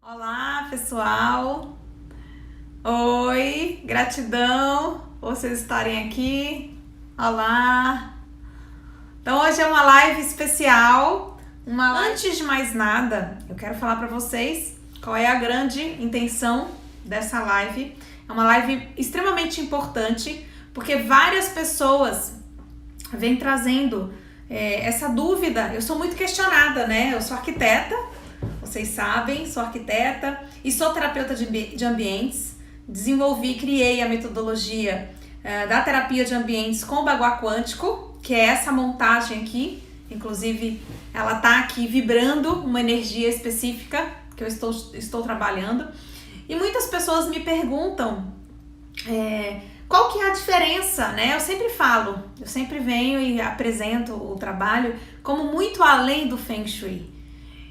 Olá, pessoal! Oi, gratidão por vocês estarem aqui. Olá! Então hoje é uma live especial. Antes de mais nada, eu quero falar para vocês qual é a grande intenção dessa live. É uma live extremamente importante porque várias pessoas vêm trazendo essa dúvida. Eu sou muito questionada, né? Eu sou arquiteta. Vocês sabem, sou arquiteta e sou terapeuta de ambientes. Criei a metodologia da terapia de ambientes com o Bagua Quântico, que é essa montagem aqui. Inclusive, ela tá aqui vibrando uma energia específica que eu estou trabalhando. E muitas pessoas me perguntam qual que é a diferença, né? Eu sempre venho e apresento o trabalho como muito além do Feng Shui.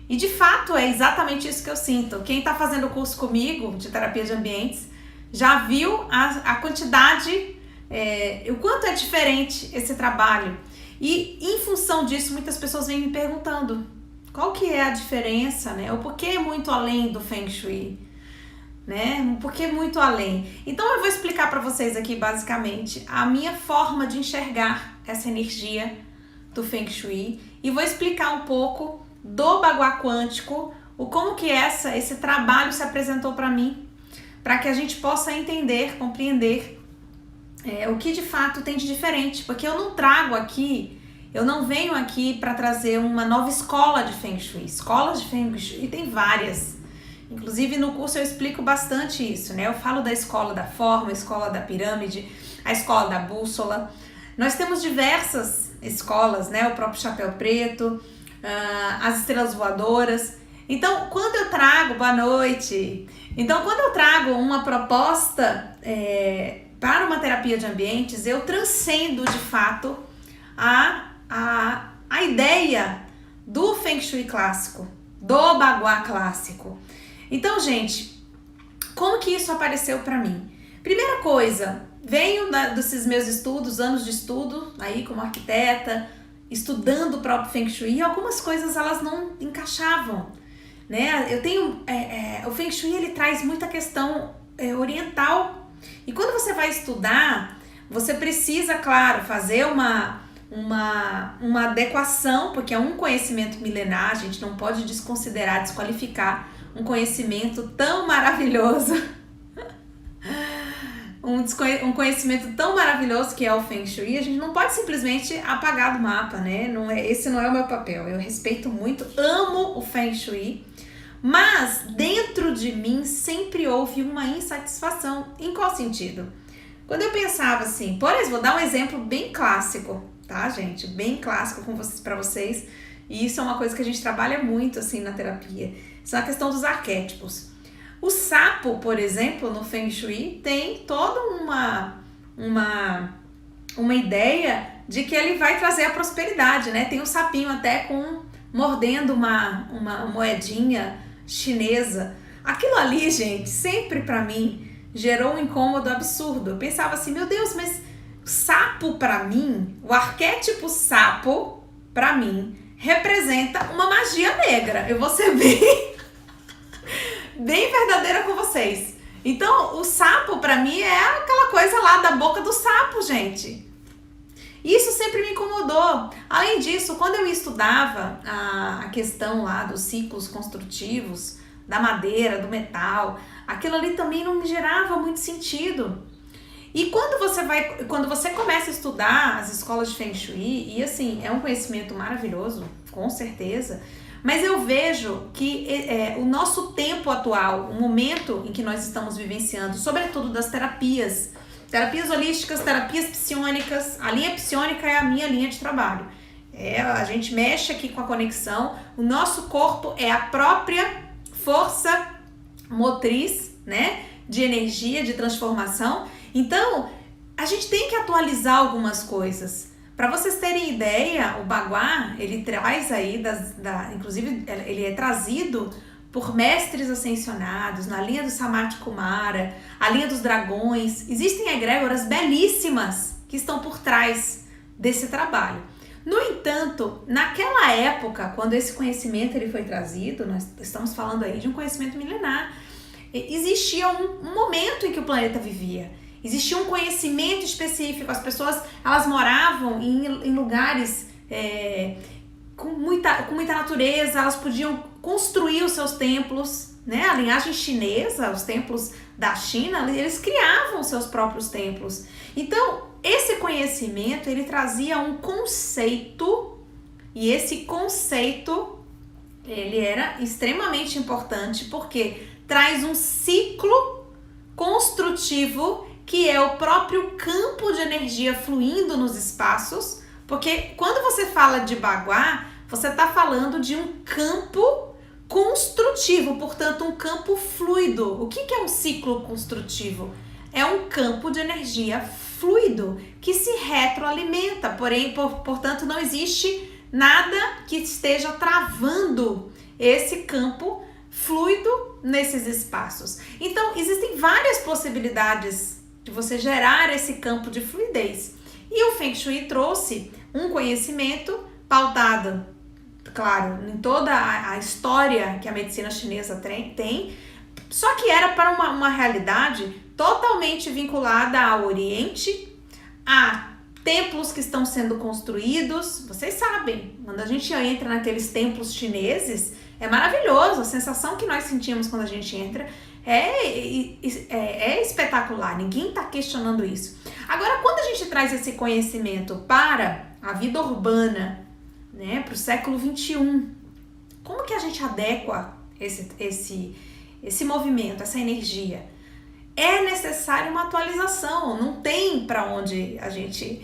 E de fato é exatamente isso que eu sinto. Quem está fazendo o curso comigo de terapia de ambientes já viu a quantidade, o quanto é diferente esse trabalho. E em função disso, muitas pessoas vêm me perguntando qual que é a diferença, né? O porquê é muito além do Feng Shui, né? O porquê muito além. Então eu vou explicar para vocês aqui basicamente a minha forma de enxergar essa energia do Feng Shui e vou explicar um pouco do Bagua Quântico, como que esse trabalho se apresentou para mim, para que a gente possa entender, compreender o que de fato tem de diferente, porque eu não venho aqui para trazer uma nova escola de Feng Shui. Escolas de Feng Shui tem várias, inclusive no curso eu explico bastante isso, né? Eu falo da escola da forma, a escola da pirâmide, a escola da bússola. Nós temos diversas escolas, né? O próprio chapéu preto, as estrelas voadoras. Então, quando eu trago, boa noite. Então, quando eu trago uma proposta para uma terapia de ambientes, eu transcendo de fato a ideia do Feng Shui clássico, do Bagua clássico. Então, gente, como que isso apareceu para mim? Primeira coisa, venho desses meus estudos, anos de estudo aí como arquiteta, estudando o próprio Feng Shui, e algumas coisas elas não encaixavam, né? O Feng Shui ele traz muita questão oriental, e quando você vai estudar, você precisa, claro, fazer uma adequação, porque é um conhecimento milenar, a gente não pode desqualificar um conhecimento tão maravilhoso. Um conhecimento tão maravilhoso que é o Feng Shui, a gente não pode simplesmente apagar do mapa, né? Esse não é o meu papel. Eu respeito muito, amo o Feng Shui, mas dentro de mim sempre houve uma insatisfação. Em qual sentido? Quando eu pensava assim, por exemplo, vou dar um exemplo bem clássico, tá, gente? Bem clássico para vocês, e isso é uma coisa que a gente trabalha muito assim na terapia. Isso é a questão dos arquétipos. O sapo, por exemplo, no Feng Shui, tem toda uma ideia de que ele vai trazer a prosperidade, né? Tem um sapinho até mordendo uma moedinha chinesa. Aquilo ali, gente, sempre pra mim gerou um incômodo absurdo. Eu pensava assim, meu Deus, mas sapo pra mim, o arquétipo sapo, pra mim, representa uma magia negra. Eu vou ser bem verdadeira com vocês. Então, o sapo pra mim é aquela coisa lá da boca do sapo, gente. Isso sempre me incomodou. Além disso, quando eu estudava a questão lá dos ciclos construtivos, da madeira, do metal, aquilo ali também não me gerava muito sentido. E quando você começa a estudar as escolas de Feng Shui, e assim, é um conhecimento maravilhoso, com certeza, mas eu vejo que o nosso tempo atual, o momento em que nós estamos vivenciando, sobretudo das terapias holísticas, terapias psiônicas, a linha psiônica é a minha linha de trabalho. A gente mexe aqui com a conexão, o nosso corpo é a própria força motriz, né, de energia, de transformação. Então, a gente tem que atualizar algumas coisas. Para vocês terem ideia, o Bagua, ele traz aí, inclusive ele é trazido por mestres ascensionados, na linha do Samadhi Kumara, a linha dos dragões. Existem egrégoras belíssimas que estão por trás desse trabalho. No entanto, naquela época, quando esse conhecimento ele foi trazido, nós estamos falando aí de um conhecimento milenar, existia um momento em que o planeta vivia. Existia um conhecimento específico, as pessoas elas moravam em lugares com muita natureza, elas podiam construir os seus templos, né? A linhagem chinesa, os templos da China, eles criavam seus próprios templos. Então, esse conhecimento, ele trazia um conceito, e esse conceito, ele era extremamente importante, porque traz um ciclo construtivo, que é o próprio campo de energia fluindo nos espaços, porque quando você fala de Bagua, você está falando de um campo construtivo, portanto um campo fluido. O que é um ciclo construtivo? É um campo de energia fluido que se retroalimenta, portanto não existe nada que esteja travando esse campo fluido nesses espaços. Então existem várias possibilidades de você gerar esse campo de fluidez. E o Feng Shui trouxe um conhecimento pautado, claro, em toda a história que a medicina chinesa tem, só que era para uma realidade totalmente vinculada ao Oriente, a templos que estão sendo construídos. Vocês sabem, quando a gente entra naqueles templos chineses, é maravilhoso, a sensação que nós sentimos quando a gente entra é espetacular, ninguém está questionando isso. Agora, quando a gente traz esse conhecimento para a vida urbana, né, para o século XXI, como que a gente adequa esse movimento, essa energia? É necessário uma atualização, não tem para onde a gente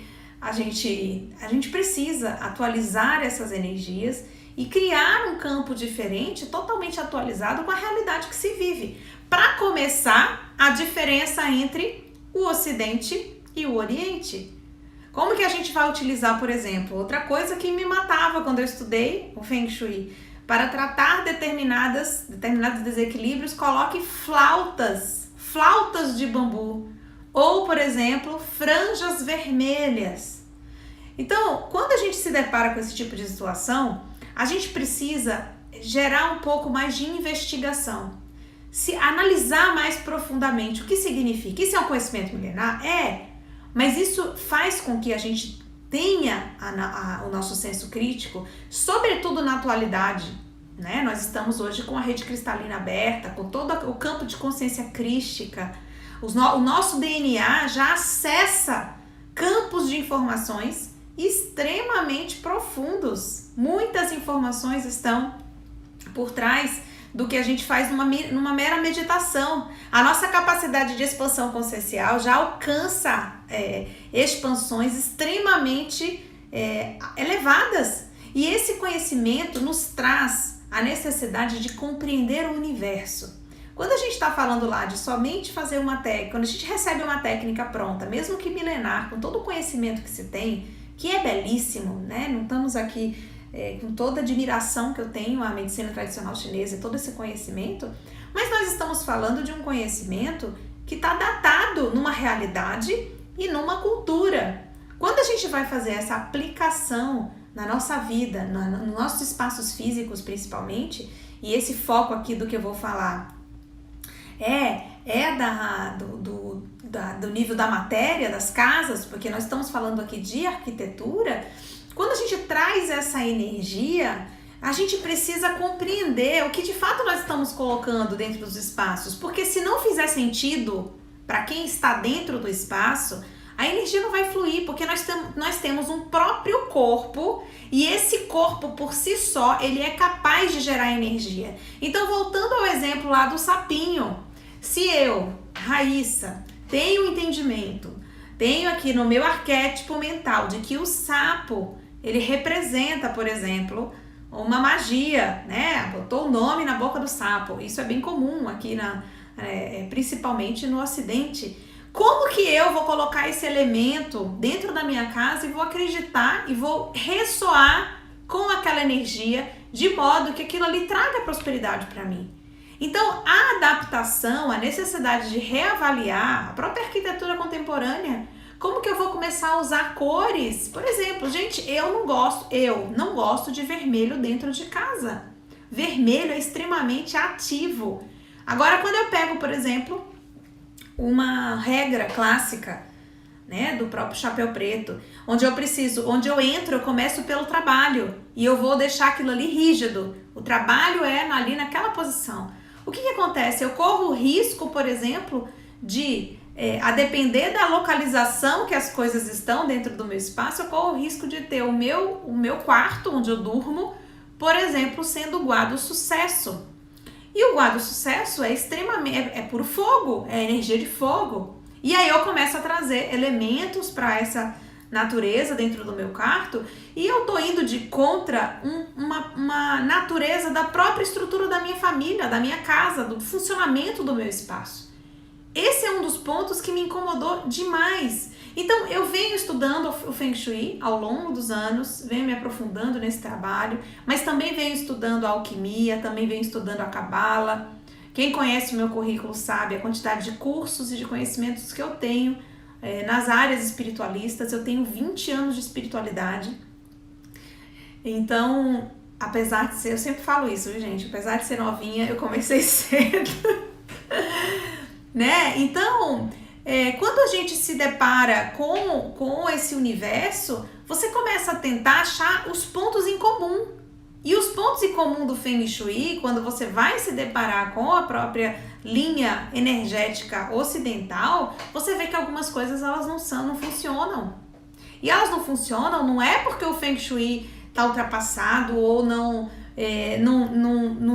precisa atualizar essas energias e criar um campo diferente, totalmente atualizado com a realidade que se vive. Para começar, a diferença entre o Ocidente e o Oriente. Como que a gente vai utilizar, por exemplo, outra coisa que me matava quando eu estudei o Feng Shui, para tratar determinados desequilíbrios, coloque flautas de bambu, ou, por exemplo, franjas vermelhas. Então, quando a gente se depara com esse tipo de situação, a gente precisa gerar um pouco mais de investigação, se analisar mais profundamente o que significa. Isso é um conhecimento milenar? Mas isso faz com que a gente tenha o nosso senso crítico, sobretudo na atualidade, né? Nós estamos hoje com a rede cristalina aberta, com todo o campo de consciência crística. O nosso DNA já acessa campos de informações extremamente profundos. Muitas informações estão por trás do que a gente faz numa mera meditação. A nossa capacidade de expansão consciencial já alcança expansões extremamente elevadas. E esse conhecimento nos traz a necessidade de compreender o universo. Quando a gente está falando lá de somente fazer uma técnica, quando a gente recebe uma técnica pronta, mesmo que milenar, com todo o conhecimento que se tem, que é belíssimo, né? Não estamos aqui com toda a admiração que eu tenho à medicina tradicional chinesa e todo esse conhecimento, mas nós estamos falando de um conhecimento que está datado numa realidade e numa cultura. Quando a gente vai fazer essa aplicação na nossa vida, nos nossos espaços físicos principalmente, e esse foco aqui do que eu vou falar do nível da matéria, das casas, porque nós estamos falando aqui de arquitetura. Quando a gente traz essa energia, a gente precisa compreender o que de fato nós estamos colocando dentro dos espaços, porque se não fizer sentido para quem está dentro do espaço, a energia não vai fluir, porque nós temos um próprio corpo e esse corpo por si só, ele é capaz de gerar energia. Então, voltando ao exemplo lá do sapinho, se eu, Raíssa, tenho um entendimento, tenho aqui no meu arquétipo mental de que o sapo, ele representa, por exemplo, uma magia, né? Botou o nome na boca do sapo. Isso é bem comum aqui, principalmente no Ocidente. Como que eu vou colocar esse elemento dentro da minha casa e vou acreditar e vou ressoar com aquela energia de modo que aquilo ali traga prosperidade para mim? Então, a adaptação, a necessidade de reavaliar a própria arquitetura contemporânea Como que eu vou começar a usar cores? Por exemplo, gente, eu não gosto de vermelho dentro de casa. Vermelho é extremamente ativo. Agora, quando eu pego, por exemplo, uma regra clássica, né, do próprio Chapéu Preto, onde eu entro, eu começo pelo trabalho e eu vou deixar aquilo ali rígido. O trabalho é ali naquela posição. O que acontece? Eu corro o risco, por exemplo, de, a depender da localização que as coisas estão dentro do meu espaço, eu corro o risco de ter o meu quarto, onde eu durmo, por exemplo, sendo o guarda sucesso. E o guarda sucesso é extremamente, é puro fogo, é energia de fogo. E aí eu começo a trazer elementos para essa natureza dentro do meu quarto e eu tô indo de contra uma natureza da própria estrutura da minha família, da minha casa, do funcionamento do meu espaço. Esse é um dos pontos que me incomodou demais. Então eu venho estudando o Feng Shui ao longo dos anos, venho me aprofundando nesse trabalho, mas também venho estudando a alquimia, também venho estudando a cabala. Quem conhece o meu currículo sabe a quantidade de cursos e de conhecimentos que eu tenho nas áreas espiritualistas. Eu tenho 20 anos de espiritualidade. Então, apesar de ser, eu sempre falo isso, viu, gente? Apesar de ser novinha, eu comecei cedo. Né? Então, quando a gente se depara com esse universo, você começa a tentar achar os pontos em comum. E os pontos em comum do Feng Shui, quando você vai se deparar com a própria linha energética ocidental, você vê que algumas coisas elas não funcionam. E elas não funcionam não é porque o Feng Shui está ultrapassado ou não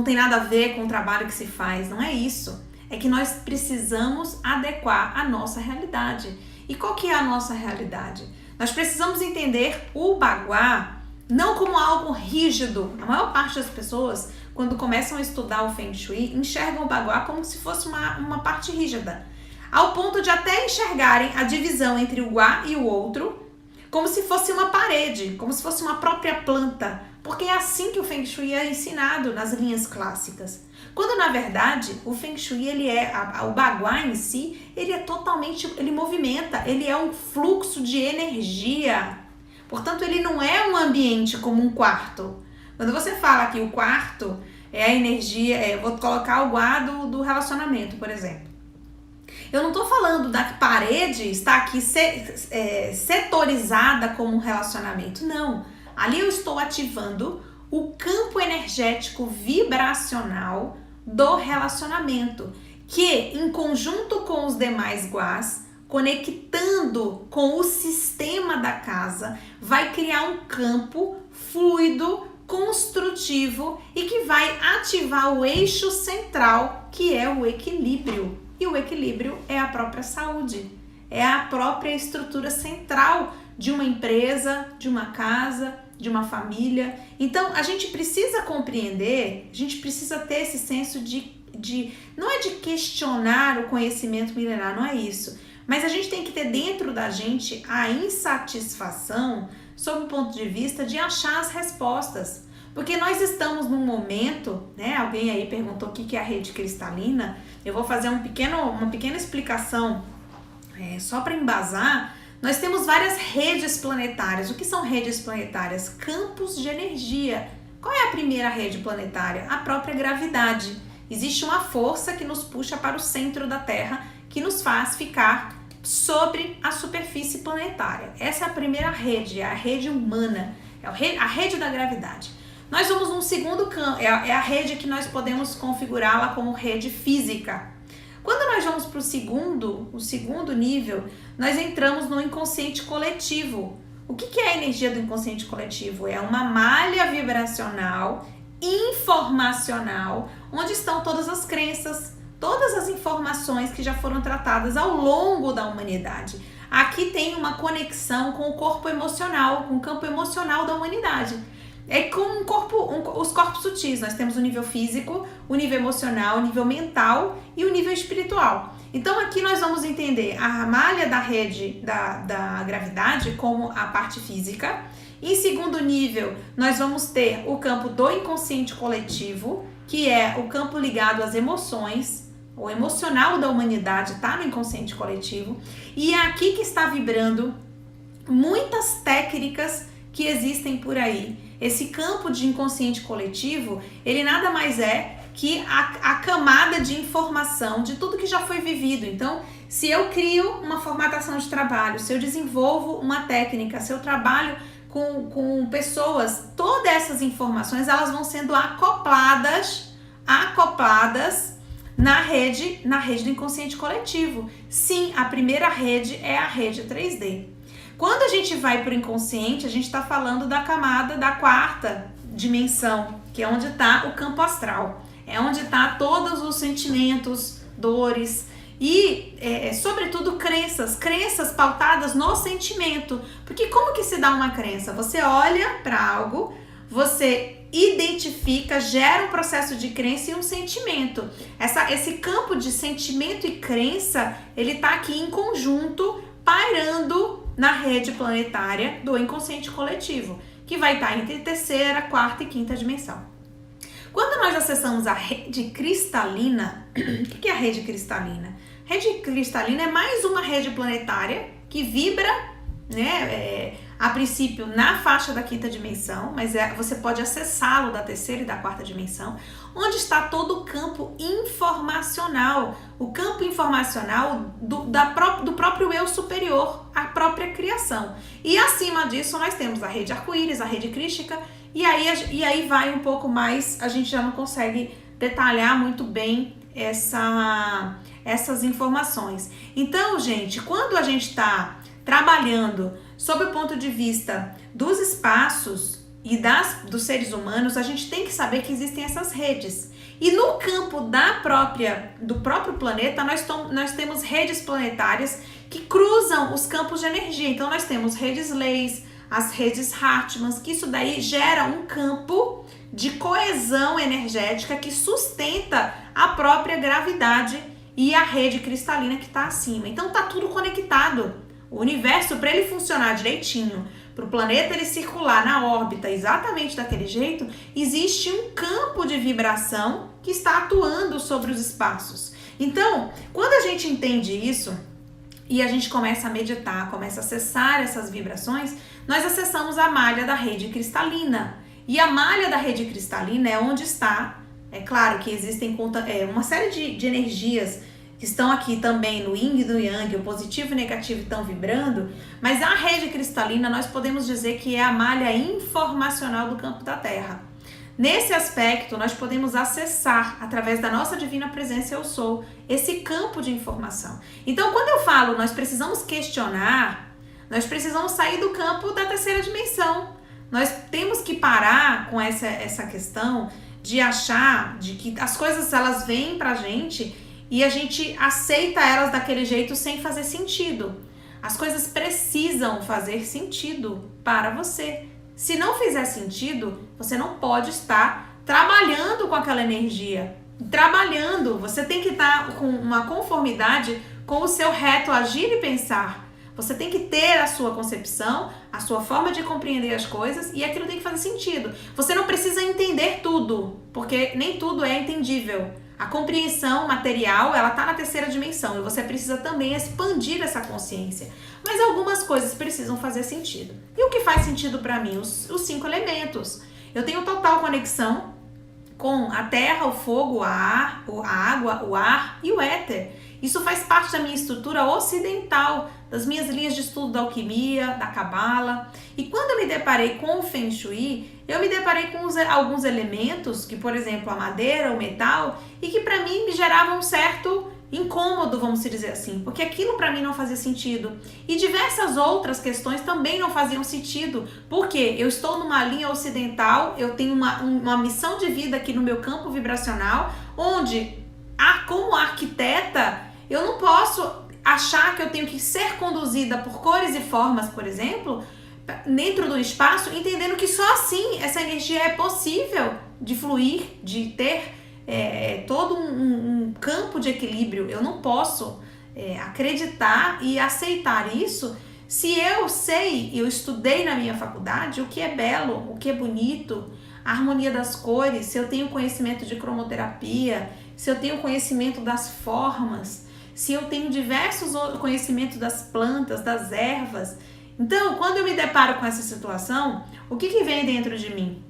tem nada a ver com o trabalho que se faz. Não é isso. É que nós precisamos adequar a nossa realidade. E qual que é a nossa realidade? Nós precisamos entender o Bagua não como algo rígido. A maior parte das pessoas, quando começam a estudar o Feng Shui, enxergam o Bagua como se fosse uma parte rígida. Ao ponto de até enxergarem a divisão entre o Gua e o outro como se fosse uma parede, como se fosse uma própria planta. Porque é assim que o Feng Shui é ensinado nas linhas clássicas. Quando, na verdade, o Feng Shui, o Bagua em si, ele movimenta, ele é um fluxo de energia. Portanto, ele não é um ambiente como um quarto. Quando você fala que o quarto é a energia, vou colocar o guarda do relacionamento, por exemplo. Eu não estou falando da parede estar aqui setorizada como um relacionamento, não. Ali eu estou ativando o campo energético vibracional do relacionamento, que em conjunto com os demais guás, conectando com o sistema da casa, vai criar um campo fluido, construtivo e que vai ativar o eixo central, que é o equilíbrio. E o equilíbrio é a própria saúde, é a própria estrutura central de uma empresa, de uma casa, de uma família. Então, a gente precisa compreender, a gente precisa ter esse senso não é de questionar o conhecimento milenar, não é isso. Mas a gente tem que ter dentro da gente a insatisfação sob o ponto de vista de achar as respostas. Porque nós estamos num momento, né? Alguém aí perguntou o que é a rede cristalina. Eu vou fazer uma pequena explicação só para embasar. Nós temos várias redes planetárias. O que são redes planetárias? Campos de energia. Qual é a primeira rede planetária? A própria gravidade. Existe uma força que nos puxa para o centro da Terra, que nos faz ficar sobre a superfície planetária. Essa é a primeira rede, é a rede humana, é a rede da gravidade. Nós vamos num segundo campo, é a rede que nós podemos configurá-la como rede física. Quando nós vamos para o segundo nível, nós entramos no inconsciente coletivo. O que é a energia do inconsciente coletivo? É uma malha vibracional, informacional, onde estão todas as crenças, todas as informações que já foram tratadas ao longo da humanidade. Aqui tem uma conexão com o corpo emocional, com o campo emocional da humanidade. É como os corpos sutis. Nós temos o nível físico, o nível emocional, o nível mental e o nível espiritual. Então aqui nós vamos entender a malha da rede da gravidade como a parte física. Em segundo nível, nós vamos ter o campo do inconsciente coletivo, que é o campo ligado às emoções, o emocional da humanidade está no inconsciente coletivo, e é aqui que está vibrando muitas técnicas que existem por aí. Esse campo de inconsciente coletivo, ele nada mais é que a camada de informação de tudo que já foi vivido. Então, se eu crio uma formatação de trabalho, se eu desenvolvo uma técnica, se eu trabalho com pessoas, todas essas informações elas vão sendo acopladas na rede do inconsciente coletivo. Sim, a primeira rede é a rede 3D. Quando a gente vai para o inconsciente, a gente está falando da camada da quarta dimensão, que é onde está o campo astral. É onde está todos os sentimentos, dores e, sobretudo, crenças pautadas no sentimento. Porque como que se dá uma crença? Você olha para algo, você identifica, gera um processo de crença e um sentimento. Esse campo de sentimento e crença, ele está aqui em conjunto, pairando na rede planetária do inconsciente coletivo, que vai estar entre terceira, quarta e quinta dimensão. Quando nós acessamos a rede cristalina, o que é a rede cristalina? Rede cristalina é mais uma rede planetária que vibra, né, a princípio na faixa da quinta dimensão, mas você pode acessá-lo da terceira e da quarta dimensão, onde está todo o campo informacional, o campo informacional do próprio eu superior, a própria criação. E acima disso nós temos a rede arco-íris, a rede crística, e aí vai um pouco mais, a gente já não consegue detalhar muito bem essas informações. Então, gente, quando a gente está trabalhando sob o ponto de vista dos espaços e dos seres humanos, a gente tem que saber que existem essas redes. E no campo do próprio planeta, nós temos redes planetárias que cruzam os campos de energia. Então, nós temos redes leis, as redes Hartmann, que isso daí gera um campo de coesão energética que sustenta a própria gravidade e a rede cristalina que está acima. Então tá tudo conectado. O universo, para ele funcionar direitinho, para o planeta ele circular na órbita exatamente daquele jeito, existe um campo de vibração que está atuando sobre os espaços. Então, quando a gente entende isso e a gente começa a meditar, começa a acessar essas vibrações, nós acessamos a malha da rede cristalina. E a malha da rede cristalina é onde está, é claro que existem uma série de energias que estão aqui também no yin e no yang, o positivo e o negativo estão vibrando, mas a rede cristalina nós podemos dizer que é a malha informacional do campo da Terra. Nesse aspecto, nós podemos acessar, através da nossa divina presença eu sou, esse campo de informação. Então, quando eu falo nós precisamos questionar, nós precisamos sair do campo da terceira dimensão. Nós temos que parar com essa questão de achar de que as coisas elas vêm pra gente e a gente aceita elas daquele jeito sem fazer sentido. As coisas precisam fazer sentido para você. Se não fizer sentido, você não pode estar trabalhando com aquela energia. Você tem que estar com uma conformidade com o seu reto agir e pensar. Você tem que ter a sua concepção, a sua forma de compreender as coisas e aquilo tem que fazer sentido. Você não precisa entender tudo, porque nem tudo é entendível. A compreensão material, ela está na terceira dimensão e você precisa também expandir essa consciência. Mas algumas coisas precisam fazer sentido. E o que faz sentido para mim? Os 5 elementos. Eu tenho total conexão com a terra, o fogo, a água, o ar e o éter. Isso faz parte da minha estrutura ocidental, das minhas linhas de estudo da alquimia, da cabala. E quando eu me deparei com o Feng Shui, eu me deparei com alguns elementos, que por exemplo a madeira, o metal, e que para mim me geravam um certo incômodo, vamos dizer assim, porque aquilo para mim não fazia sentido. E diversas outras questões também não faziam sentido, porque eu estou numa linha ocidental, eu tenho uma missão de vida aqui no meu campo vibracional, onde, como arquiteta, eu não posso achar que eu tenho que ser conduzida por cores e formas, por exemplo, dentro do espaço, entendendo que só assim essa energia é possível de fluir, de ter todo um campo de equilíbrio. Eu não posso acreditar e aceitar isso se eu eu estudei na minha faculdade o que é belo, o que é bonito, a harmonia das cores, se eu tenho conhecimento de cromoterapia, se eu tenho conhecimento das formas, se eu tenho diversos conhecimentos das plantas, das ervas. Então, quando eu me deparo com essa situação, o que vem dentro de mim?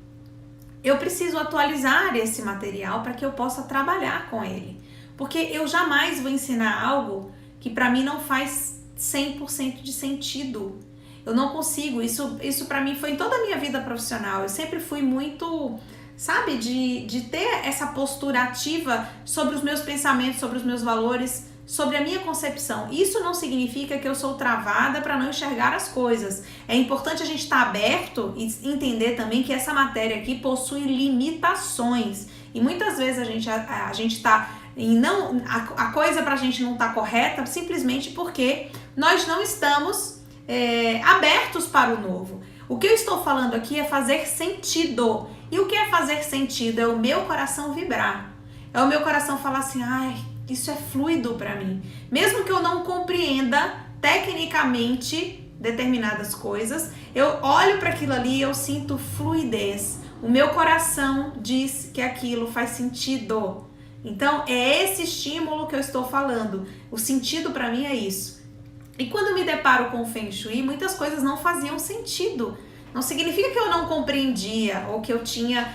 Eu preciso atualizar esse material para que eu possa trabalhar com ele. Porque eu jamais vou ensinar algo que para mim não faz 100% de sentido. Eu não consigo. Isso para mim foi em toda a minha vida profissional. Eu sempre fui muito, sabe, de ter essa postura ativa sobre os meus pensamentos, sobre os meus valores, sobre a minha concepção. Isso não significa que eu sou travada para não enxergar as coisas. É importante a gente estar aberto e entender também que essa matéria aqui possui limitações. E muitas vezes a gente tá e não a coisa pra gente não tá correta simplesmente porque nós não estamos abertos para o novo. O que eu estou falando aqui é fazer sentido. E o que é fazer sentido? É o meu coração vibrar. É o meu coração falar assim, ai, isso é fluido para mim. Mesmo que eu não compreenda tecnicamente determinadas coisas, eu olho para aquilo ali e eu sinto fluidez. O meu coração diz que aquilo faz sentido. Então, é esse estímulo que eu estou falando. O sentido para mim é isso. E quando eu me deparo com o Feng Shui, muitas coisas não faziam sentido. Não significa que eu não compreendia ou que eu tinha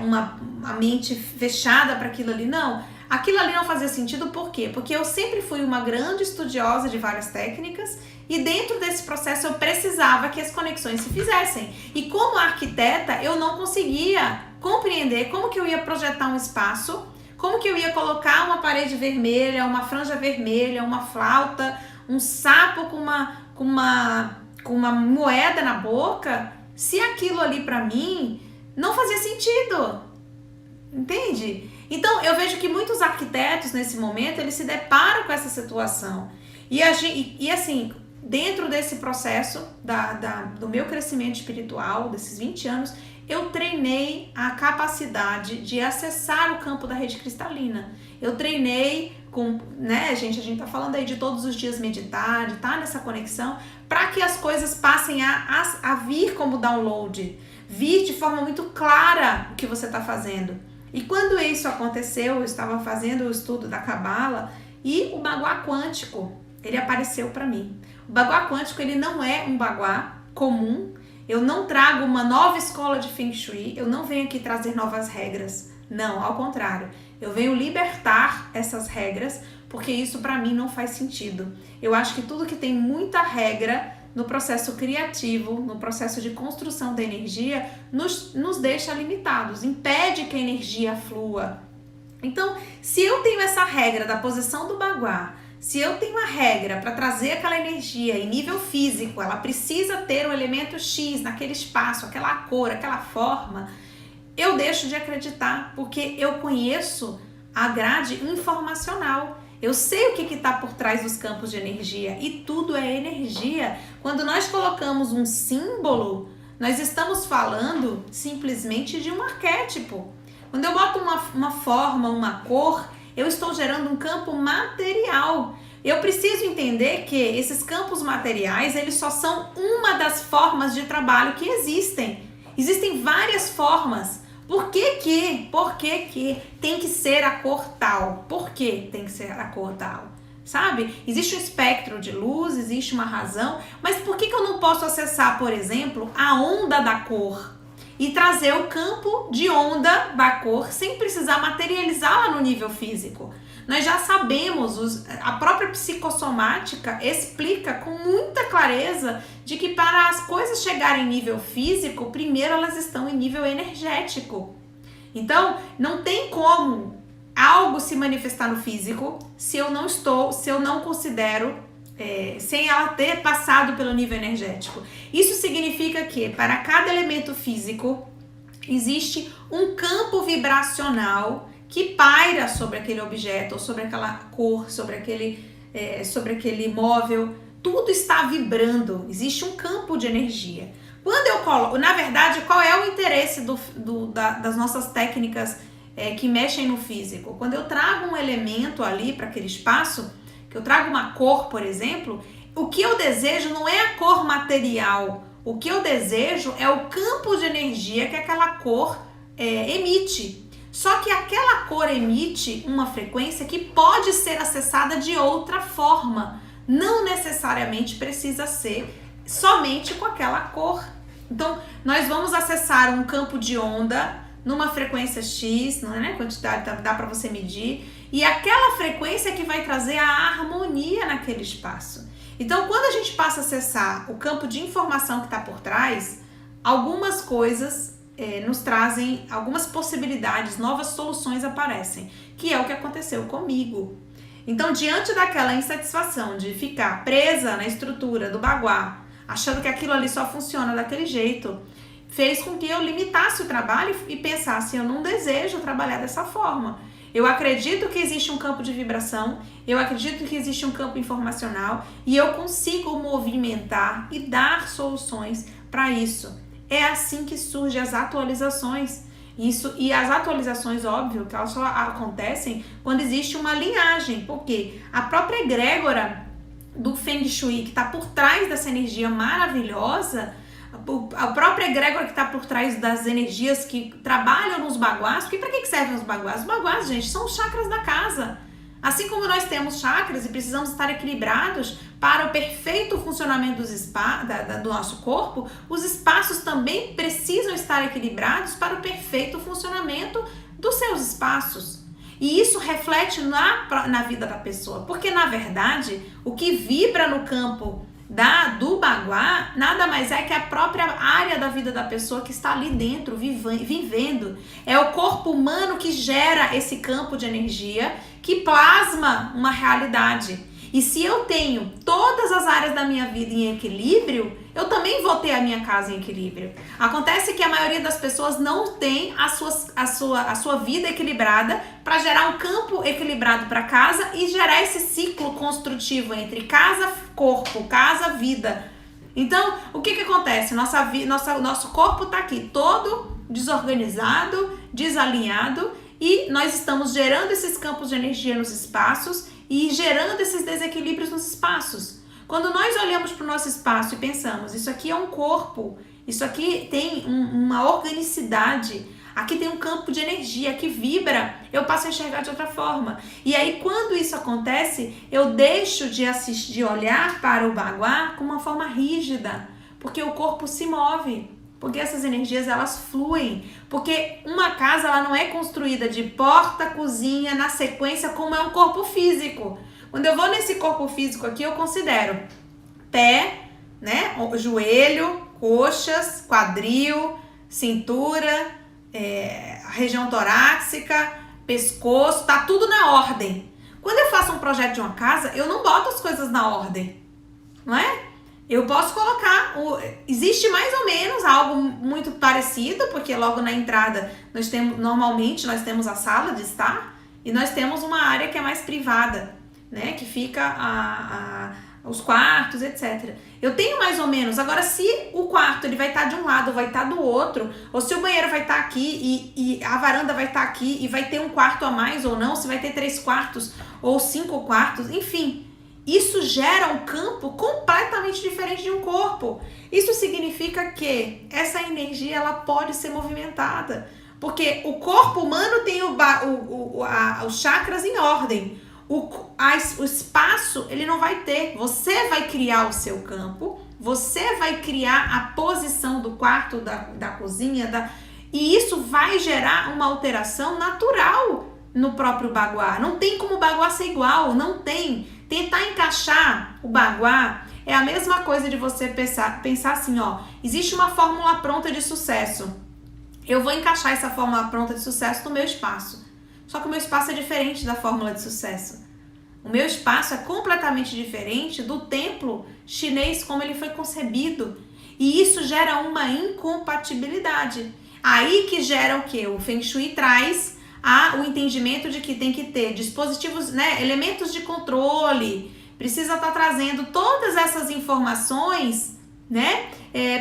uma mente fechada para aquilo ali. Não. Aquilo ali não fazia sentido por quê? Porque eu sempre fui uma grande estudiosa de várias técnicas e dentro desse processo eu precisava que as conexões se fizessem. E como arquiteta, eu não conseguia compreender como que eu ia projetar um espaço, como que eu ia colocar uma parede vermelha, uma franja vermelha, uma flauta, um sapo com uma moeda na boca, se aquilo ali para mim não fazia sentido. Entende? Então, eu vejo que muitos arquitetos, nesse momento, eles se deparam com essa situação. E assim, dentro desse processo do meu crescimento espiritual, desses 20 anos, eu treinei a capacidade de acessar o campo da rede cristalina. Eu treinei com, né, a gente tá falando aí de todos os dias meditar, de estar nessa conexão, para que as coisas passem a vir como download, vir de forma muito clara o que você está fazendo. E quando isso aconteceu, eu estava fazendo o estudo da Cabala e o baguá quântico, ele apareceu para mim. O baguá quântico, ele não é um baguá comum. Eu não trago uma nova escola de Feng Shui, eu não venho aqui trazer novas regras. Não, ao contrário. Eu venho libertar essas regras, porque isso para mim não faz sentido. Eu acho que tudo que tem muita regra no processo criativo, no processo de construção da energia, nos deixa limitados, impede que a energia flua. Então, se eu tenho essa regra da posição do baguá, se eu tenho a regra para trazer aquela energia em nível físico, ela precisa ter o elemento X naquele espaço, aquela cor, aquela forma, eu deixo de acreditar, porque eu conheço a grade informacional. Eu sei o que está por trás dos campos de energia e tudo é energia. Quando nós colocamos um símbolo, nós estamos falando simplesmente de um arquétipo. Quando eu boto uma forma, uma cor, eu estou gerando um campo material. Eu preciso entender que esses campos materiais, eles só são uma das formas de trabalho que existem. Existem várias formas. Por que tem que ser a cor tal? Por que tem que ser a cor tal? Sabe? Existe um espectro de luz, existe uma razão, mas por que eu não posso acessar, por exemplo, a onda da cor e trazer o campo de onda da cor sem precisar materializá-la no nível físico? Nós já sabemos, a própria psicossomática explica com muita clareza de que para as coisas chegarem em nível físico, primeiro elas estão em nível energético. Então, não tem como algo se manifestar no físico se eu não considero, sem ela ter passado pelo nível energético. Isso significa que para cada elemento físico existe um campo vibracional que paira sobre aquele objeto, ou sobre aquela cor, sobre aquele móvel. Tudo está vibrando, existe um campo de energia. Quando eu coloco, na verdade, qual é o interesse das nossas técnicas que mexem no físico? Quando eu trago um elemento ali para aquele espaço, que eu trago uma cor, por exemplo, o que eu desejo não é a cor material, o que eu desejo é o campo de energia que aquela cor emite. Só que aquela cor emite uma frequência que pode ser acessada de outra forma. Não necessariamente precisa ser somente com aquela cor. Então, nós vamos acessar um campo de onda numa frequência X, não é, quantidade dá para você medir, e aquela frequência que vai trazer a harmonia naquele espaço. Então, quando a gente passa a acessar o campo de informação que está por trás, algumas coisas nos trazem, algumas possibilidades, novas soluções aparecem, que é o que aconteceu comigo. Então, diante daquela insatisfação de ficar presa na estrutura do baguá, achando que aquilo ali só funciona daquele jeito, fez com que eu limitasse o trabalho e pensasse, eu não desejo trabalhar dessa forma. Eu acredito que existe um campo de vibração, eu acredito que existe um campo informacional e eu consigo movimentar e dar soluções para isso. É assim que surgem as atualizações. E as atualizações, óbvio, que elas só acontecem quando existe uma linhagem, porque a própria egrégora do Feng Shui que está por trás dessa energia maravilhosa, a própria egrégora que está por trás das energias que trabalham nos baguás, porque para que servem os baguás? Os baguás, gente, são os chakras da casa. Assim como nós temos chakras e precisamos estar equilibrados para o perfeito funcionamento do nosso corpo, os espaços também precisam estar equilibrados para o perfeito funcionamento dos seus espaços. E isso reflete na vida da pessoa, porque na verdade o que vibra no campo do baguá nada mais é que a própria área da vida da pessoa que está ali dentro, vivendo. É o corpo humano que gera esse campo de energia, que plasma uma realidade. E se eu tenho todas as áreas da minha vida em equilíbrio, eu também vou ter a minha casa em equilíbrio. Acontece que a maioria das pessoas não tem a sua vida equilibrada para gerar um campo equilibrado para casa e gerar esse ciclo construtivo entre casa, corpo, casa, vida. Então, o que acontece? Nosso corpo está aqui todo desorganizado, desalinhado, e nós estamos gerando esses campos de energia nos espaços e gerando esses desequilíbrios nos espaços. Quando nós olhamos para o nosso espaço e pensamos, isso aqui é um corpo, isso aqui tem uma organicidade, aqui tem um campo de energia que vibra, eu passo a enxergar de outra forma. E aí, quando isso acontece, eu deixo de olhar para o baguá com uma forma rígida, porque o corpo se move. Porque essas energias, elas fluem. Porque uma casa, ela não é construída de porta, cozinha, na sequência, como é um corpo físico. Quando eu vou nesse corpo físico aqui, eu considero pé, né, joelho, coxas, quadril, cintura, região torácica, pescoço, tá tudo na ordem. Quando eu faço um projeto de uma casa, eu não boto as coisas na ordem, não é? Eu posso colocar, existe mais ou menos algo muito parecido, porque logo na entrada normalmente nós temos a sala de estar e nós temos uma área que é mais privada, né, que fica os quartos, etc. Eu tenho mais ou menos, agora se o quarto ele vai estar de um lado, vai estar do outro, ou se o banheiro vai estar aqui e a varanda vai estar aqui e vai ter um quarto a mais ou não, se vai ter 3 quartos ou 5 quartos, enfim. Isso gera um campo completamente diferente de um corpo. Isso significa que essa energia ela pode ser movimentada. Porque o corpo humano tem os chakras em ordem. O espaço ele não vai ter. Você vai criar o seu campo. Você vai criar a posição do quarto, da cozinha. E isso vai gerar uma alteração natural no próprio baguá. Não tem como o baguá ser igual. Não tem. Tentar encaixar o baguá é a mesma coisa de você pensar assim, ó, existe uma fórmula pronta de sucesso. Eu vou encaixar essa fórmula pronta de sucesso no meu espaço. Só que o meu espaço é diferente da fórmula de sucesso. O meu espaço é completamente diferente do templo chinês como ele foi concebido. E isso gera uma incompatibilidade. Aí que gera o quê? O Feng Shui traz o entendimento de que tem que ter dispositivos, né, elementos de controle, precisa estar trazendo todas essas informações, né,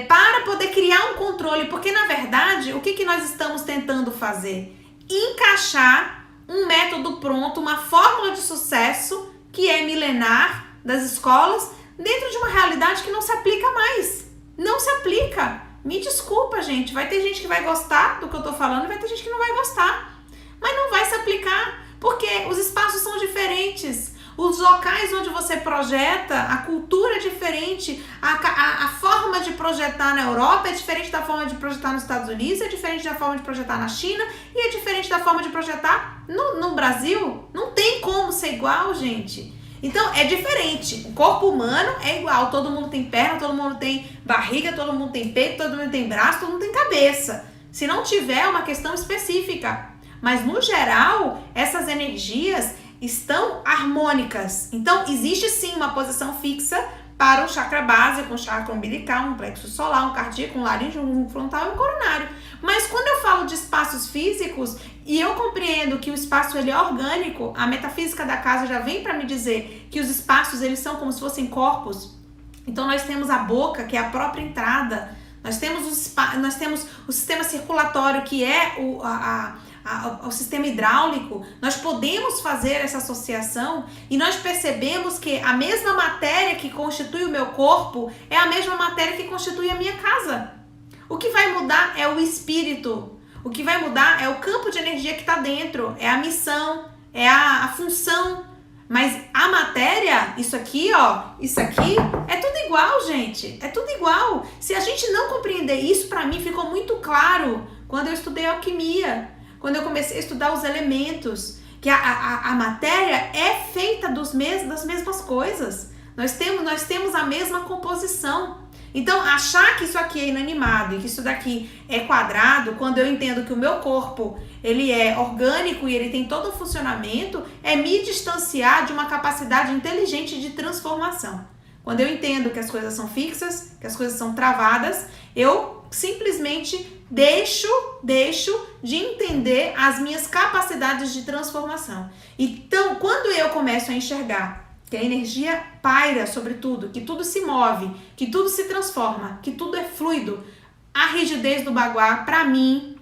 para poder criar um controle, porque na verdade, o que nós estamos tentando fazer? Encaixar um método pronto, uma fórmula de sucesso que é milenar das escolas, dentro de uma realidade que não se aplica mais, não se aplica. Me desculpa, gente, vai ter gente que vai gostar do que eu tô falando e vai ter gente que não vai gostar. mas não vai se aplicar, porque os espaços são diferentes. Os locais onde você projeta, a cultura é diferente, a forma de projetar na Europa é diferente da forma de projetar nos Estados Unidos, é diferente da forma de projetar na China e é diferente da forma de projetar no Brasil. Não tem como ser igual, gente. Então, é diferente. O corpo humano é igual. Todo mundo tem perna, todo mundo tem barriga, todo mundo tem peito, todo mundo tem braço, todo mundo tem cabeça. Se não tiver, é uma questão específica. Mas, no geral, essas energias estão harmônicas. Então, existe sim uma posição fixa para o chakra básico, um chakra umbilical, um plexo solar, um cardíaco, um laríngeo, um frontal e um coronário. Mas quando eu falo de espaços físicos e eu compreendo que o espaço ele é orgânico, a metafísica da casa já vem para me dizer que os espaços eles são como se fossem corpos. Então nós temos a boca, que é a própria entrada. Nós temos o sistema circulatório, que é o sistema hidráulico. Nós podemos fazer essa associação e nós percebemos que a mesma matéria que constitui o meu corpo é a mesma matéria que constitui a minha casa. O que vai mudar é o espírito. O que vai mudar é o campo de energia que está dentro, é a missão, é a função. Mas a matéria, isso aqui, é tudo igual, gente. É tudo igual. Se a gente não compreender isso, para mim ficou muito claro quando eu estudei alquimia. Quando eu comecei a estudar os elementos, que a matéria é feita das mesmas coisas. Nós temos a mesma composição. Então, achar que isso aqui é inanimado e que isso daqui é quadrado, quando eu entendo que o meu corpo ele é orgânico e ele tem todo o funcionamento, é me distanciar de uma capacidade inteligente de transformação. Quando eu entendo que as coisas são fixas, que as coisas são travadas, eu simplesmente deixo de entender as minhas capacidades de transformação. Então, quando eu começo a enxergar que a energia paira sobre tudo, que tudo se move, que tudo se transforma, que tudo é fluido, a rigidez do baguá, pra mim,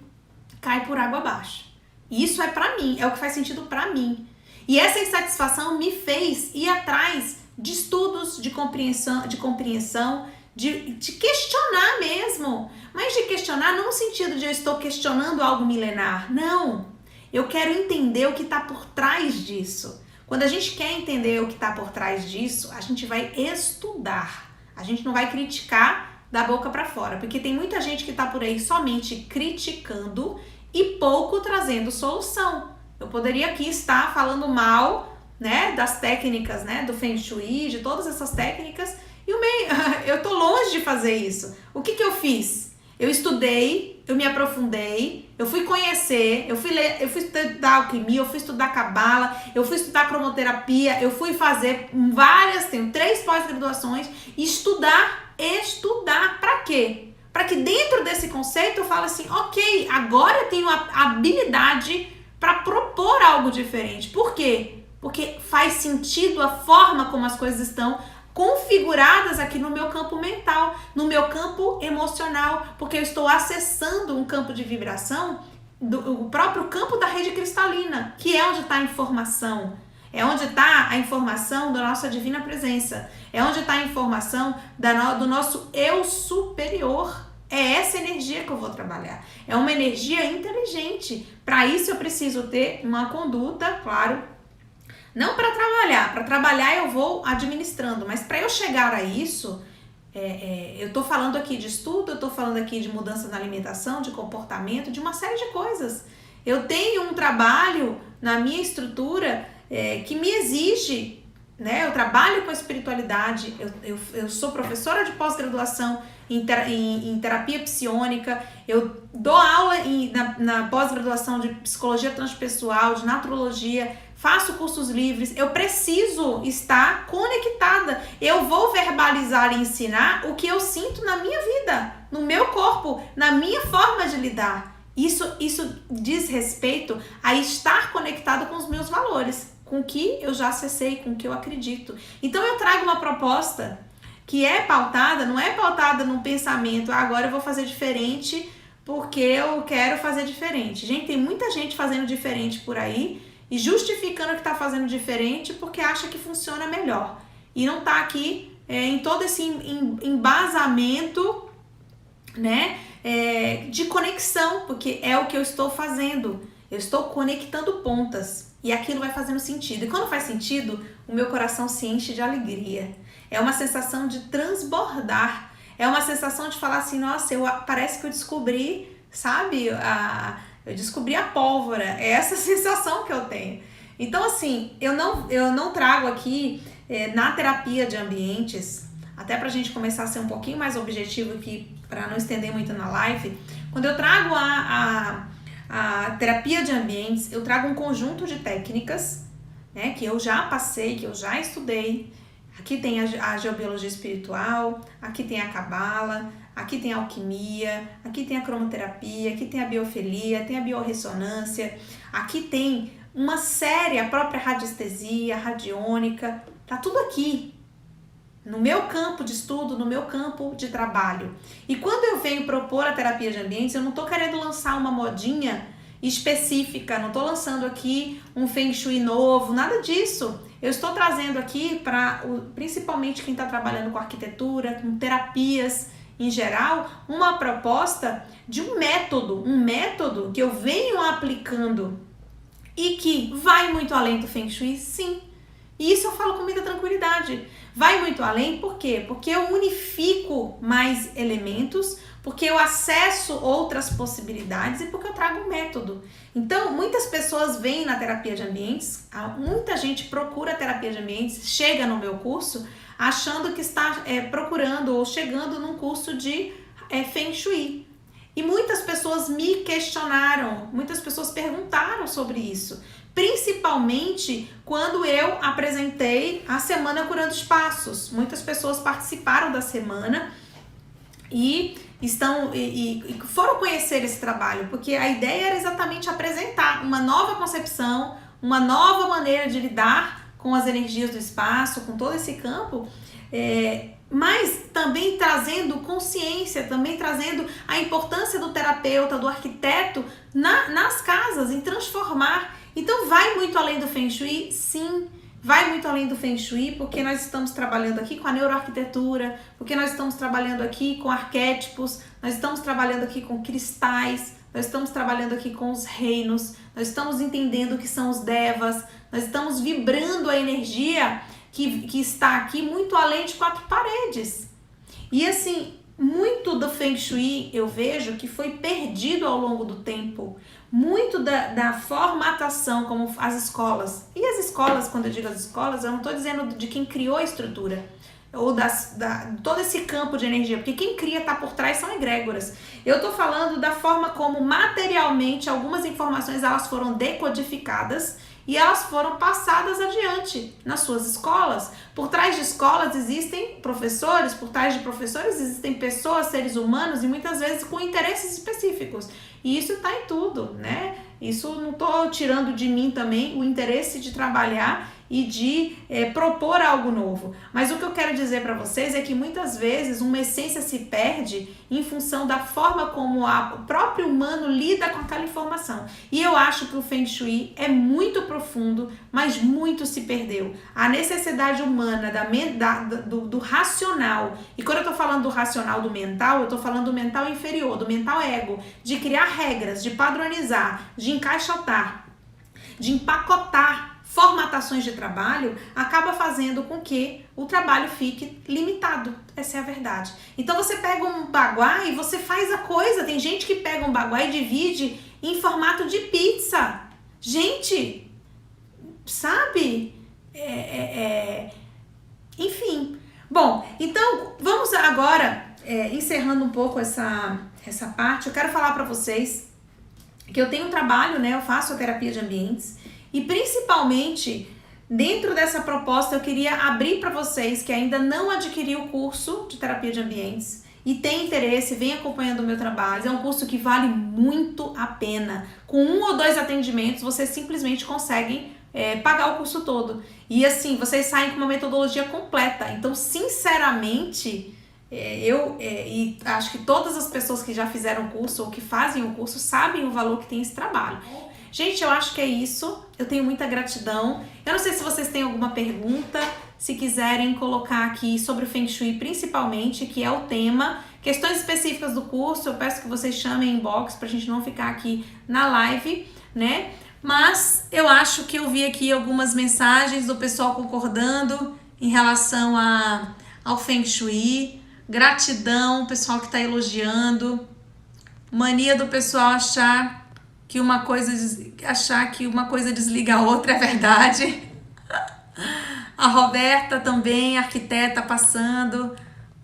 cai por água abaixo. Isso é pra mim, é o que faz sentido pra mim. E essa insatisfação me fez ir atrás de estudos, de compreensão, de questionar mesmo. Mas de questionar não no sentido de eu estou questionando algo milenar. Não, eu quero entender o que está por trás disso. Quando a gente quer entender o que está por trás disso, a gente vai estudar. A gente não vai criticar da boca para fora, porque tem muita gente que está por aí somente criticando e pouco trazendo solução. Eu poderia aqui estar falando mal, né, das técnicas, né, do Feng Shui, de todas essas técnicas, e eu tô longe de fazer isso. O que eu fiz? Eu estudei, eu me aprofundei, eu fui conhecer, eu fui ler, eu fui estudar alquimia, eu fui estudar cabala, eu fui estudar cromoterapia, eu fui fazer tenho 3 pós-graduações, e estudar para quê? Para que dentro desse conceito eu fale assim, ok, agora eu tenho a habilidade para propor algo diferente. Por quê? Porque faz sentido a forma como as coisas estão configuradas aqui no meu campo mental, no meu campo emocional, porque eu estou acessando um campo de vibração, o próprio campo da rede cristalina, que é onde está a informação, é onde está a informação da nossa divina presença, é onde está a informação do nosso eu superior. É essa energia que eu vou trabalhar, é uma energia inteligente. Para isso eu preciso ter uma conduta, claro, não para trabalhar eu vou administrando, mas para eu chegar a isso, eu estou falando aqui de estudo, eu estou falando aqui de mudança na alimentação, de comportamento, de uma série de coisas. Eu tenho um trabalho na minha estrutura que me exige, né? Eu trabalho com a espiritualidade, eu sou professora de pós-graduação em terapia psiônica, eu dou aula na pós-graduação de psicologia transpessoal, de naturologia, faço cursos livres, eu preciso estar conectada. Eu vou verbalizar e ensinar o que eu sinto na minha vida, no meu corpo, na minha forma de lidar. Isso diz respeito a estar conectado com os meus valores, com o que eu já acessei, com o que eu acredito. Então eu trago uma proposta que não é pautada num pensamento, agora eu vou fazer diferente porque eu quero fazer diferente. Gente, tem muita gente fazendo diferente por aí e justificando que está fazendo diferente porque acha que funciona melhor. E não está aqui em todo esse embasamento, né, de conexão, porque é o que eu estou fazendo. Eu estou conectando pontas e aquilo vai fazendo sentido. E quando faz sentido, o meu coração se enche de alegria. É uma sensação de transbordar. É uma sensação de falar assim, nossa, parece que eu descobri, sabe? Eu descobri a pólvora. É essa sensação que eu tenho. Então, assim, eu não trago aqui na terapia de ambientes, até pra gente começar a ser um pouquinho mais objetivo aqui, para não estender muito na live. Quando eu trago a terapia de ambientes, eu trago um conjunto de técnicas, né, que eu já passei, que eu já estudei. Aqui tem a geobiologia espiritual, aqui tem a cabala, aqui tem a alquimia, aqui tem a cromoterapia, aqui tem a biofilia, tem a biorressonância, aqui tem uma série, a própria radiestesia, radiônica, tá tudo aqui, no meu campo de estudo, no meu campo de trabalho. E quando eu venho propor a terapia de ambientes, eu não tô querendo lançar uma modinha específica, não tô lançando aqui um Feng Shui novo, nada disso. Eu estou trazendo aqui para principalmente quem está trabalhando com arquitetura, com terapias em geral, uma proposta de um método que eu venho aplicando e que vai muito além do Feng Shui, sim. E isso eu falo com muita tranquilidade. Vai muito além, por quê? Porque eu unifico mais elementos, porque eu acesso outras possibilidades e porque eu trago um método. Então, muitas pessoas vêm na terapia de ambientes, muita gente procura a terapia de ambientes, chega no meu curso achando que está procurando ou chegando num curso de Feng Shui. E muitas pessoas me questionaram, muitas pessoas perguntaram sobre isso. Principalmente quando eu apresentei a Semana Curando Espaços. Muitas pessoas participaram da semana e foram conhecer esse trabalho, porque a ideia era exatamente apresentar uma nova concepção, uma nova maneira de lidar com as energias do espaço, com todo esse campo, mas também trazendo consciência, também trazendo a importância do terapeuta, do arquiteto nas casas, em transformar. Então vai muito além do Feng Shui? Sim, vai muito além do Feng Shui, porque nós estamos trabalhando aqui com a neuroarquitetura, porque nós estamos trabalhando aqui com arquétipos, nós estamos trabalhando aqui com cristais, nós estamos trabalhando aqui com os reinos, nós estamos entendendo o que são os devas, nós estamos vibrando a energia que está aqui muito além de quatro paredes. E assim, muito do Feng Shui eu vejo que foi perdido ao longo do tempo. Muito da formatação, como as escolas. E as escolas, quando eu digo as escolas, eu não estou dizendo de quem criou a estrutura, ou todo esse campo de energia, porque quem cria está por trás são egrégoras. Eu estou falando da forma como materialmente algumas informações elas foram decodificadas e elas foram passadas adiante nas suas escolas. Por trás de escolas existem professores, por trás de professores existem pessoas, seres humanos, e muitas vezes com interesses específicos. E isso está em tudo, né? Isso não estou tirando de mim também o interesse de trabalhar e de propor algo novo. Mas o que eu quero dizer para vocês é que muitas vezes uma essência se perde em função da forma como o próprio humano lida com aquela informação. E eu acho que o Feng Shui é muito profundo, mas muito se perdeu. A necessidade humana do racional, e quando eu estou falando do racional, do mental, eu estou falando do mental inferior, do mental ego, de criar regras, de padronizar, de encaixotar, de empacotar formatações de trabalho, acaba fazendo com que o trabalho fique limitado. Essa é a verdade. Então você pega um baguá e você faz a coisa. Tem gente que pega um baguá e divide em formato de pizza. Gente, sabe? Enfim. Bom, então vamos agora, encerrando um pouco essa parte, eu quero falar para vocês que eu tenho um trabalho, né? Eu faço a terapia de ambientes. E principalmente, dentro dessa proposta, eu queria abrir para vocês que ainda não adquiriu o curso de terapia de ambientes e tem interesse, vem acompanhando o meu trabalho. É um curso que vale muito a pena. Com 1 ou 2 atendimentos, vocês simplesmente conseguem pagar o curso todo. E assim, vocês saem com uma metodologia completa. Então, sinceramente, e acho que todas as pessoas que já fizeram o curso ou que fazem o curso sabem o valor que tem esse trabalho. Gente, eu acho que é isso. Eu tenho muita gratidão. Eu não sei se vocês têm alguma pergunta, se quiserem colocar aqui sobre o Feng Shui principalmente, que é o tema. Questões específicas do curso, eu peço que vocês chamem em inbox pra gente não ficar aqui na live. né? Mas eu acho que eu vi aqui algumas mensagens do pessoal concordando em relação ao Feng Shui. Gratidão, pessoal que está elogiando. Mania do pessoal achar que uma coisa desliga a outra, é verdade. A Roberta também, arquiteta, passando,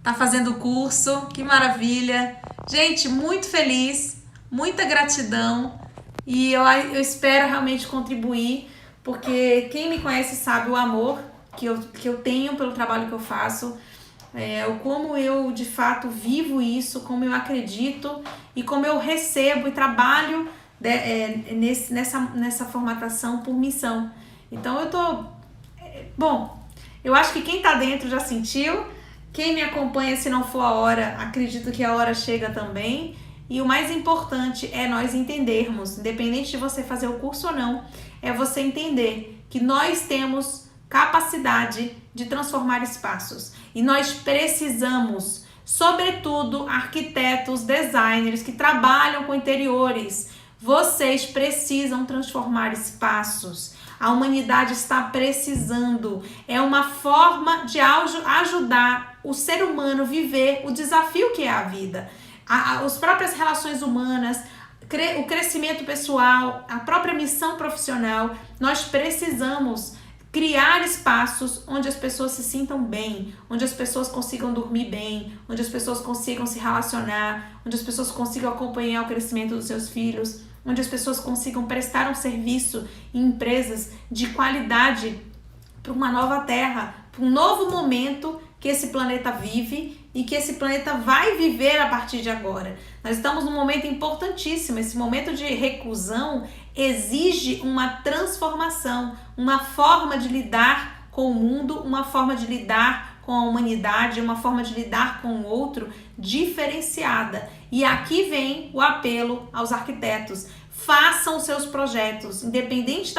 tá fazendo o curso, que maravilha. Gente, muito feliz, muita gratidão e eu espero realmente contribuir, porque quem me conhece sabe o amor que eu tenho pelo trabalho que eu faço, como eu de fato vivo isso, como eu acredito e como eu recebo e trabalho nessa formatação por missão. Então eu acho que quem tá dentro já sentiu, quem me acompanha, se não for a hora, acredito que a hora chega também. E o mais importante é nós entendermos, independente de você fazer o curso ou não, é você entender que nós temos capacidade de transformar espaços. E nós precisamos, sobretudo, arquitetos, designers que trabalham com interiores, vocês precisam transformar espaços. A humanidade está precisando. É uma forma de ajudar o ser humano a viver o desafio que é a vida. As próprias relações humanas, o crescimento pessoal, a própria missão profissional. Nós precisamos criar espaços onde as pessoas se sintam bem, onde as pessoas consigam dormir bem, onde as pessoas consigam se relacionar, onde as pessoas consigam acompanhar o crescimento dos seus filhos, onde as pessoas consigam prestar um serviço em empresas de qualidade para uma nova terra, para um novo momento que esse planeta vive e que esse planeta vai viver a partir de agora. Nós estamos num momento importantíssimo. Esse momento de reclusão exige uma transformação, uma forma de lidar com o mundo, uma forma de lidar com a humanidade, uma forma de lidar com o outro diferenciada. E aqui vem o apelo aos arquitetos. Façam seus projetos, independente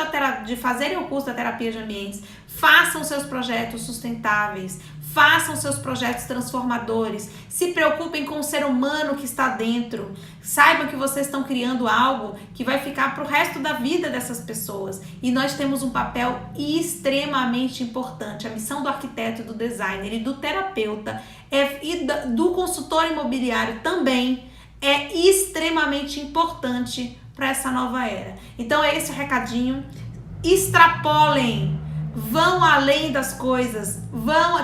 de fazerem o curso da terapia de ambientes, façam seus projetos sustentáveis, façam seus projetos transformadores, se preocupem com o ser humano que está dentro, saibam que vocês estão criando algo que vai ficar para o resto da vida dessas pessoas. E nós temos um papel extremamente importante. A missão do arquiteto, do designer e do terapeuta e do consultor imobiliário também é extremamente importante para essa nova era. Então é esse o recadinho. Extrapolem, vão além das coisas,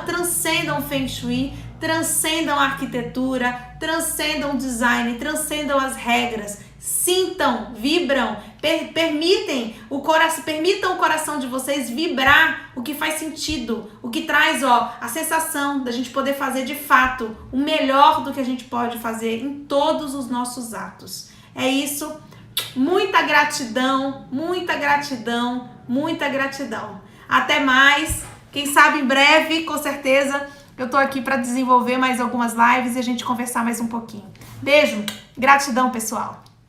transcendam o Feng Shui, transcendam a arquitetura, transcendam o design, transcendam as regras, sintam, vibram, permitam o coração de vocês vibrar o que faz sentido, o que traz a sensação da gente poder fazer de fato o melhor do que a gente pode fazer em todos os nossos atos. É isso. Muita gratidão, muita gratidão, muita gratidão. Até mais. Quem sabe em breve, com certeza, eu tô aqui para desenvolver mais algumas lives e a gente conversar mais um pouquinho. Beijo, gratidão, pessoal.